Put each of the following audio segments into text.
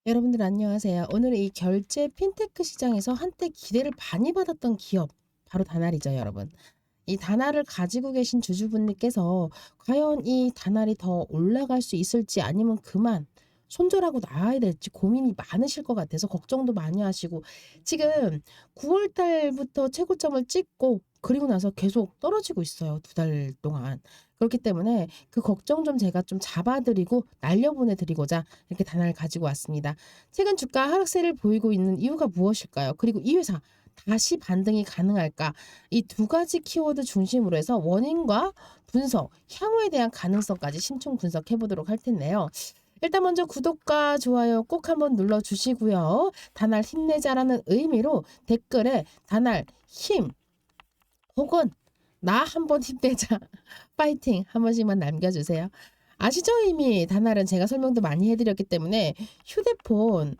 여러분들 안녕하세요. 오늘은 이 결제 핀테크 시장에서 한때 기대를 많이 받았던 기업 바로 다날이죠, 여러분. 이 다날을 가지고 계신 주주분들께서 과연 이 다날이 더 올라갈 수 있을지 아니면 그만 손절하고 나와야 될지 고민이 많으실 것 같아서 걱정도 많이 하시고 지금 9월 달부터 최고점을 찍고 그리고 나서 계속 떨어지고 있어요. 2달 동안. 그렇기 때문에 그 걱정 좀 제가 좀 잡아드리고 날려보내 드리고자 이렇게 다날을 가지고 왔습니다. 최근 주가 하락세를 보이고 있는 이유가 무엇일까요? 그리고 이 회사 다시 반등이 가능할까? 이 두 가지 키워드 중심으로 해서 원인과 분석, 향후에 대한 가능성까지 심층 분석해 보도록 할 텐데요. 일단 먼저 구독과 좋아요 꼭 한번 눌러 주시고요. 다날 힘내자라는 의미로 댓글에 다날 힘 혹은 나 한번 힘내자 파이팅 한 번씩만 남겨주세요. 아시죠? 이미 다날은 제가 설명도 많이 해드렸기 때문에 휴대폰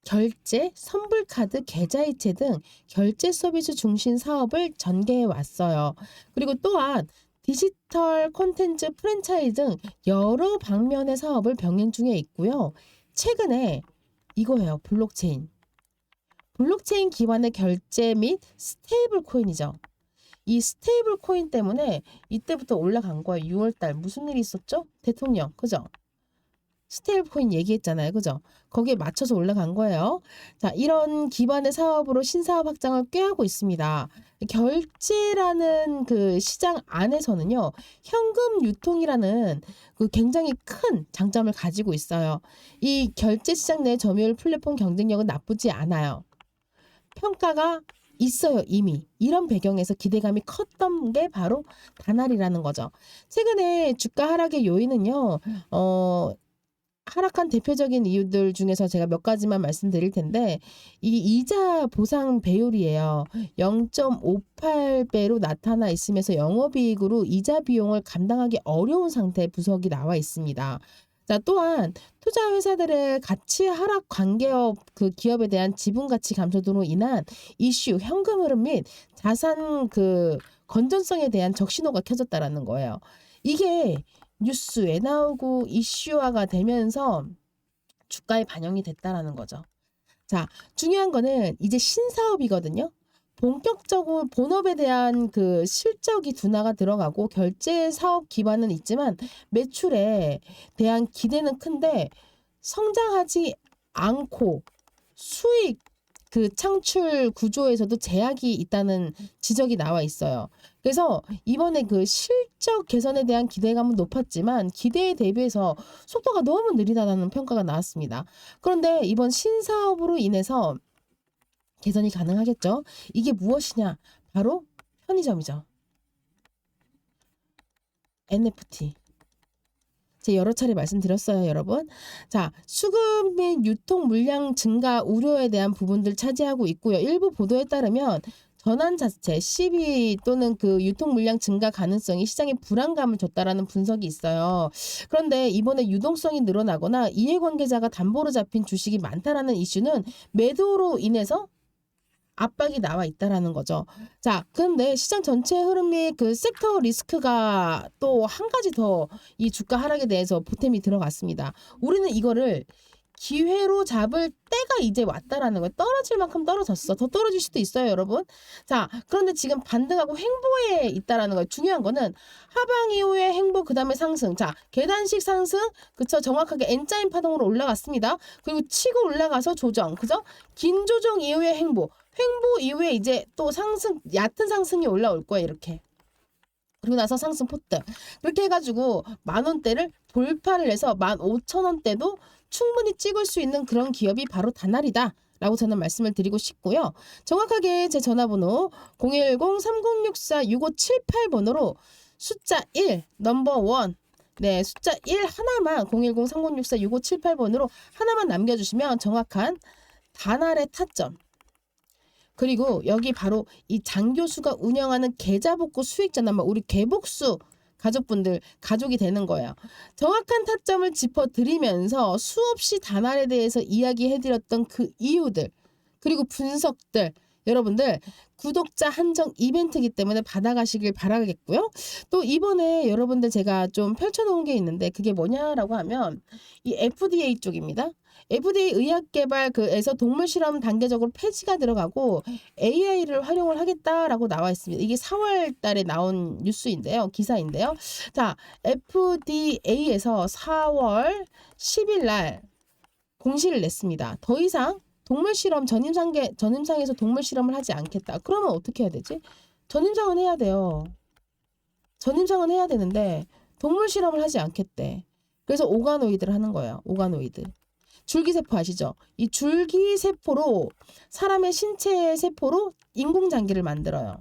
결제, 선불카드, 계좌이체 등 결제 서비스 중심 사업을 전개해 왔어요. 그리고 또한 디지털 콘텐츠 프랜차이즈 등 여러 방면의 사업을 병행 중에 있고요. 최근에 이거예요. 블록체인. 블록체인 기반의 결제 및 스테이블 코인이죠. 이 스테이블 코인 때문에 이때부터 올라간 거예요. 6월 달 무슨 일이 있었죠? 대통령. 그죠? 스테이블 코인 얘기했잖아요. 그죠? 거기에 맞춰서 올라간 거예요. 자, 이런 기반의 사업으로 신사업 확장을 꾀하고 있습니다. 결제라는 그 시장 안에서는요, 현금 유통이라는 그 굉장히 큰 장점을 가지고 있어요. 이 결제 시장 내 점유율 플랫폼 경쟁력은 나쁘지 않아요. 평가가 있어요, 이미. 이런 배경에서 기대감이 컸던 게 바로 다날이라는 거죠. 최근에 주가 하락의 요인은요, 하락한 대표적인 이유들 중에서 제가 몇 가지만 말씀드릴 텐데 이 이자 보상 배율이에요. 0.58배로 나타나 있으면서 영업이익으로 이자 비용을 감당하기 어려운 상태의 분석이 나와 있습니다. 자, 또한 투자 회사들의 가치 하락 관계업 그 기업에 대한 지분 가치 감소 등으로 인한 이슈, 현금 흐름 및 자산 그 건전성에 대한 적신호가 켜졌다라는 거예요. 이게 뉴스에 나오고 이슈화가 되면서 주가에 반영이 됐다라는 거죠. 자, 중요한 거는 이제 신사업이거든요. 본격적으로 본업에 대한 그 실적이 둔화가 들어가고 결제 사업 기반은 있지만 매출에 대한 기대는 큰데 성장하지 않고 수익 그 창출 구조에서도 제약이 있다는 지적이 나와 있어요. 그래서 이번에 그 실적 개선에 대한 기대감은 높았지만 기대에 대비해서 속도가 너무 느리다는 평가가 나왔습니다. 그런데 이번 신사업으로 인해서 개선이 가능하겠죠. 이게 무엇이냐? 바로 편의점이죠. NFT. 제가 여러 차례 말씀드렸어요, 여러분. 자, 수급 및 유통 물량 증가 우려에 대한 부분들 차지하고 있고요. 일부 보도에 따르면 전환 자체 시비 또는 그 유통 물량 증가 가능성이 시장에 불안감을 줬다라는 분석이 있어요. 그런데 이번에 유동성이 늘어나거나 이해관계자가 담보로 잡힌 주식이 많다라는 이슈는 매도로 인해서 압박이 나와 있다라는 거죠. 자, 근데 시장 전체 흐름이 그 섹터 리스크가 또 한 가지 더 이 주가 하락에 대해서 보탬이 들어갔습니다. 우리는 이거를 기회로 잡을 때가 이제 왔다라는 거예요. 떨어질 만큼 떨어졌어. 더 떨어질 수도 있어요, 여러분. 자, 그런데 지금 반등하고 횡보에 있다라는 거예요. 중요한 거는 하방 이후에 횡보 그다음에 상승. 자, 계단식 상승. 그쵸? 정확하게 N자인 파동으로 올라갔습니다. 그리고 치고 올라가서 조정. 그죠? 긴 조정 이후에 횡보. 횡보 이후에 이제 또 상승, 얕은 상승이 올라올 거예요, 이렇게. 그리고 나서 상승 포트. 그렇게 해가지고 10,000원대를 돌파를 해서 15,000원대도 충분히 찍을 수 있는 그런 기업이 바로 다날이다. 라고 저는 말씀을 드리고 싶고요. 정확하게 제 전화번호 010-3064-6578번으로 숫자 1, 넘버 1. 네, 숫자 1 하나만 010-3064-6578번으로 하나만 남겨주시면 정확한 다날의 타점. 그리고 여기 바로 이 장 교수가 운영하는 계좌복구 수익자나 우리 개복수 가족분들 가족이 되는 거예요. 정확한 타점을 짚어드리면서 수없이 다날에 대해서 이야기해드렸던 그 이유들 그리고 분석들 여러분들 구독자 한정 이벤트이기 때문에 받아가시길 바라겠고요. 또 이번에 여러분들 제가 좀 펼쳐놓은 게 있는데 그게 뭐냐라고 하면 이 FDA 쪽입니다. FDA 의학개발 그에서 동물 실험 단계적으로 폐지가 들어가고 AI를 활용을 하겠다라고 나와 있습니다. 이게 4월 달에 나온 뉴스인데요. 기사인데요. 자, FDA에서 4월 10일 날 공시를 냈습니다. 더 이상 동물 실험 전임상에서 동물 실험을 하지 않겠다. 그러면 어떻게 해야 되지? 전임상은 해야 돼요. 전임상은 해야 되는데 동물 실험을 하지 않겠대. 그래서 오가노이드를 하는 거예요. 오가노이드. 줄기세포 아시죠? 이 줄기세포로 사람의 신체 세포로 인공장기를 만들어요.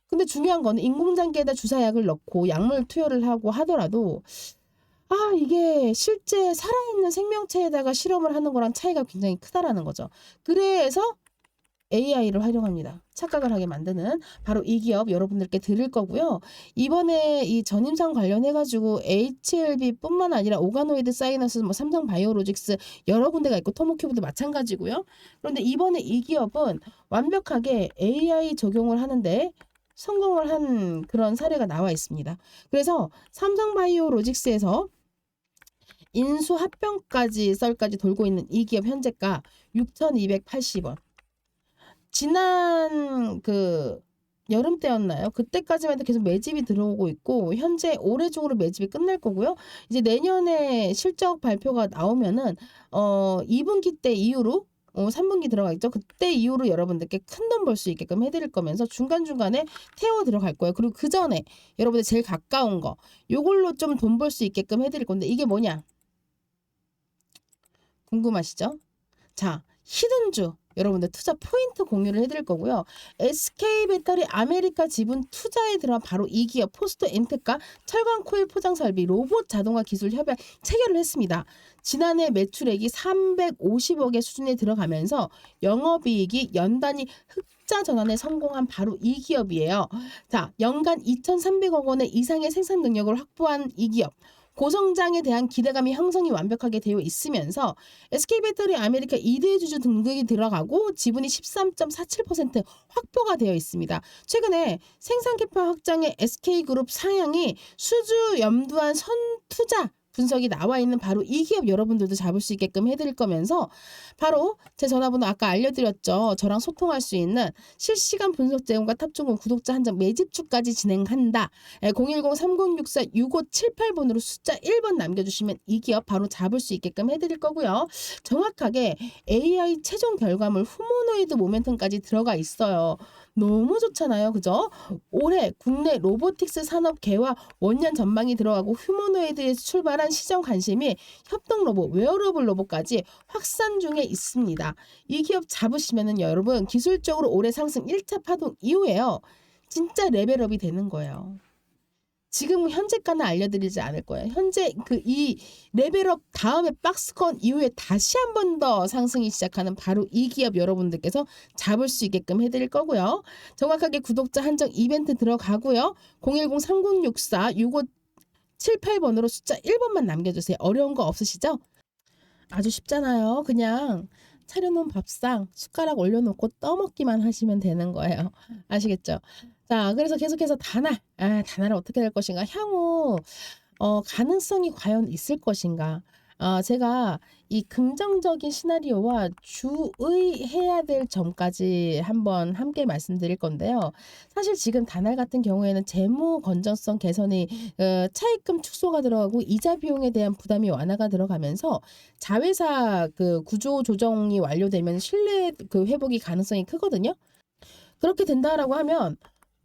근데 중요한 거는 인공장기에다 주사약을 넣고 약물 투여를 하고 하더라도 이게 실제 살아있는 생명체에다가 실험을 하는 거랑 차이가 굉장히 크다라는 거죠. 그래서 AI를 활용합니다. 착각을 하게 만드는 바로 이 기업 여러분들께 드릴 거고요. 이번에 이 전임상 관련해가지고 HLB뿐만 아니라 오가노이드 사이너스, 뭐 삼성 바이오로직스 여러 군데가 있고 토모큐브도 마찬가지고요. 그런데 이번에 이 기업은 완벽하게 AI 적용을 하는데 성공을 한 그런 사례가 나와 있습니다. 그래서 삼성 바이오로직스에서 인수 합병까지 썰까지 돌고 있는 이 기업 현재가 6,280원. 지난 여름 때였나요? 그때까지만 해도 계속 매집이 들어오고 있고 현재 올해 중으로 매집이 끝날 거고요. 이제 내년에 실적 발표가 나오면은 2분기 때 이후로 3분기 들어가 있죠. 그때 이후로 여러분들께 큰 돈 벌 수 있게끔 해드릴 거면서 중간중간에 태워 들어갈 거예요. 그리고 그 전에 여러분들 제일 가까운 거 요걸로 좀 돈 벌 수 있게끔 해드릴 건데 이게 뭐냐? 궁금하시죠? 자, 히든주 여러분들 투자 포인트 공유를 해드릴 거고요. SK배터리 아메리카 지분 투자에 들어간 바로 이 기업 포스트 엔테카 철강 코일 포장 설비 로봇 자동화 기술 협약 체결을 했습니다. 지난해 매출액이 350억의 수준에 들어가면서 영업이익이 연단위 흑자 전환에 성공한 바로 이 기업이에요. 자, 연간 2,300억 원의 이상의 생산 능력을 확보한 이 기업. 고성장에 대한 기대감이 형성이 완벽하게 되어 있으면서 SK배터리 아메리카 2대 주주 등급이 들어가고 지분이 13.47% 확보가 되어 있습니다. 최근에 생산 캐파 확장의 SK그룹 상향이 수주 염두한 선투자 분석이 나와 있는 바로 이 기업 여러분들도 잡을 수 있게끔 해드릴 거면서 바로 제 전화번호 아까 알려드렸죠. 저랑 소통할 수 있는 실시간 분석 제공과 탑중금 구독자 한정 매집주까지 진행한다. 010-3064-6578번으로 숫자 1번 남겨주시면 이 기업 바로 잡을 수 있게끔 해드릴 거고요. 정확하게 AI 최종 결과물 후모노이드 모멘텀까지 들어가 있어요. 너무 좋잖아요. 그죠? 올해 국내 로보틱스 산업 개화 원년 전망이 들어가고 휴머노이드에서 출발한 시장 관심이 협동 로봇, 웨어러블 로봇까지 확산 중에 있습니다. 이 기업 잡으시면은 여러분 기술적으로 올해 상승 1차 파동 이후에요. 진짜 레벨업이 되는 거예요. 지금 현재가는 알려드리지 않을 거예요. 현재 이 레벨업 다음에 박스권 이후에 다시 한 번 더 상승이 시작하는 바로 이 기업 여러분들께서 잡을 수 있게끔 해드릴 거고요. 정확하게 구독자 한정 이벤트 들어가고요. 010-3064-6578번으로 숫자 1번만 남겨주세요. 어려운 거 없으시죠? 아주 쉽잖아요. 그냥 차려놓은 밥상 숟가락 올려놓고 떠먹기만 하시면 되는 거예요. 아시겠죠? 자, 그래서 계속해서 다날을 어떻게 될 것인가, 향후 가능성이 과연 있을 것인가. 제가 이 긍정적인 시나리오와 주의해야 될 점까지 한번 함께 말씀드릴 건데요. 사실 지금 다날 같은 경우에는 재무 건전성 개선이 차입금 축소가 들어가고 이자 비용에 대한 부담이 완화가 들어가면서 자회사 구조 조정이 완료되면 신뢰 회복이 가능성이 크거든요. 그렇게 된다라고 하면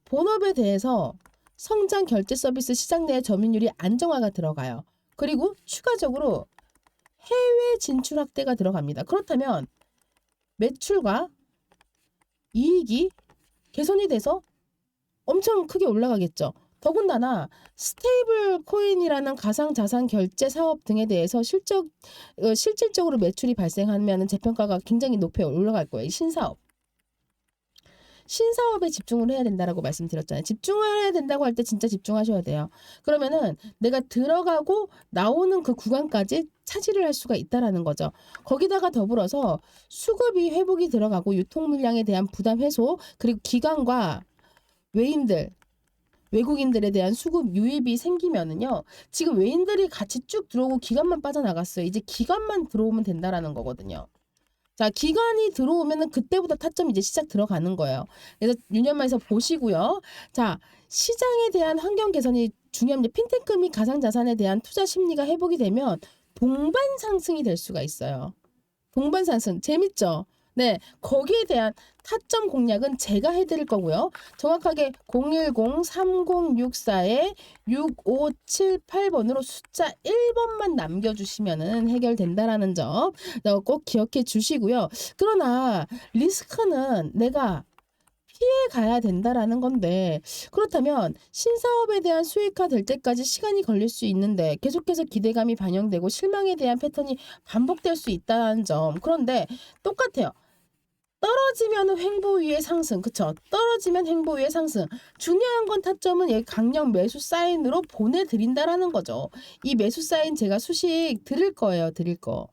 본업에 대해서 성장 결제 서비스 시장 내 점유율이 안정화가 들어가요. 그리고 추가적으로 해외 진출 확대가 들어갑니다. 그렇다면 매출과 이익이 개선이 돼서 엄청 크게 올라가겠죠. 더군다나 스테이블 코인이라는 가상자산 결제 사업 등에 대해서 실질적으로 매출이 발생하면 재평가가 굉장히 높게 올라갈 거예요. 신사업. 신사업에 집중을 해야 된다라고 말씀드렸잖아요. 집중을 해야 된다고 할 때 진짜 집중하셔야 돼요. 그러면은 내가 들어가고 나오는 그 구간까지 차지를 할 수가 있다라는 거죠. 거기다가 더불어서 수급이 회복이 들어가고 유통 물량에 대한 부담 해소, 그리고 기관과 외인들, 외국인들에 대한 수급 유입이 생기면은요. 지금 외인들이 같이 쭉 들어오고 기관만 빠져나갔어요. 이제 기관만 들어오면 된다라는 거거든요. 자, 기관이 들어오면은 그때부터 타점 이제 시작 들어가는 거예요. 그래서 유념해서 보시고요. 자, 시장에 대한 환경 개선이 중요합니다. 핀테크 및 가상자산에 대한 투자 심리가 회복이 되면 동반 상승이 될 수가 있어요. 동반 상승 재밌죠? 네, 거기에 대한 타점 공략은 제가 해드릴 거고요. 정확하게 010-3064-6578번으로 숫자 1번만 남겨주시면 해결된다라는 점 꼭 기억해 주시고요. 그러나 리스크는 내가 피해 가야 된다라는 건데, 그렇다면 신사업에 대한 수익화 될 때까지 시간이 걸릴 수 있는데 계속해서 기대감이 반영되고 실망에 대한 패턴이 반복될 수 있다는 점. 그런데 똑같아요. 떨어지면 횡보 위의 상승, 그쵸? 떨어지면 횡보 위의 상승. 중요한 건 타점은 여기 강력 매수 사인으로 보내드린다라는 거죠. 이 매수 사인 제가 수식 드릴 거예요, 드릴 거.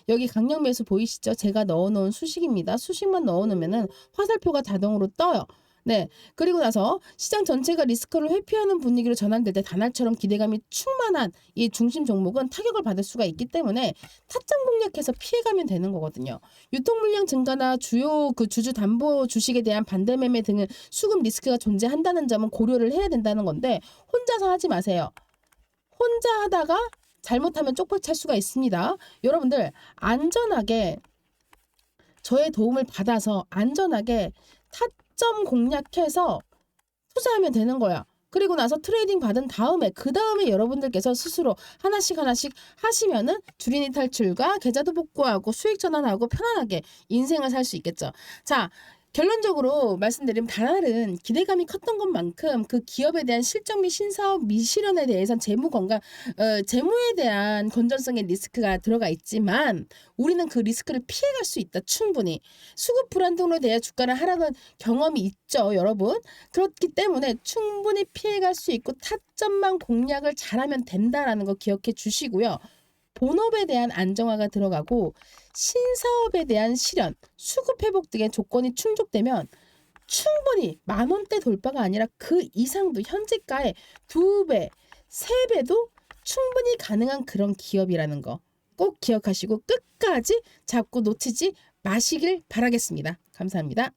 여기 강력 매수 보이시죠? 제가 넣어놓은 수식입니다. 수식만 넣어놓으면은 화살표가 자동으로 떠요. 네. 그리고 나서 시장 전체가 리스크를 회피하는 분위기로 전환될 때 다날처럼 기대감이 충만한 이 중심 종목은 타격을 받을 수가 있기 때문에 타점 공략해서 피해가면 되는 거거든요. 유통 물량 증가나 주요 그 주주 담보 주식에 대한 반대 매매 등은 수급 리스크가 존재한다는 점은 고려를 해야 된다는 건데 혼자서 하지 마세요. 혼자 하다가 잘못하면 쪽박 찰 수가 있습니다. 여러분들 안전하게 저의 도움을 받아서 안전하게 타점 공략해서 투자하면 되는 거야. 그리고 나서 트레이딩 받은 다음에 그 다음에 여러분들께서 스스로 하나씩 하시면은 주린이 탈출과 계좌도 복구하고 수익 전환하고 편안하게 인생을 살 수 있겠죠. 자, 결론적으로 말씀드리면 다날은 기대감이 컸던 것만큼 그 기업에 대한 실적 및 신사업 미실현에 대해선 재무 건강, 재무에 대한 건전성의 리스크가 들어가 있지만 우리는 그 리스크를 피해갈 수 있다. 충분히. 수급 불안등으로 대해 주가를 하락한 경험이 있죠, 여러분. 그렇기 때문에 충분히 피해갈 수 있고 타점만 공략을 잘하면 된다라는 거 기억해 주시고요. 본업에 대한 안정화가 들어가고 신사업에 대한 실현, 수급 회복 등의 조건이 충족되면 충분히 10,000원대 돌파가 아니라 그 이상도 현재가의 2배, 3배도 충분히 가능한 그런 기업이라는 거 꼭 기억하시고 끝까지 잡고 놓치지 마시길 바라겠습니다. 감사합니다.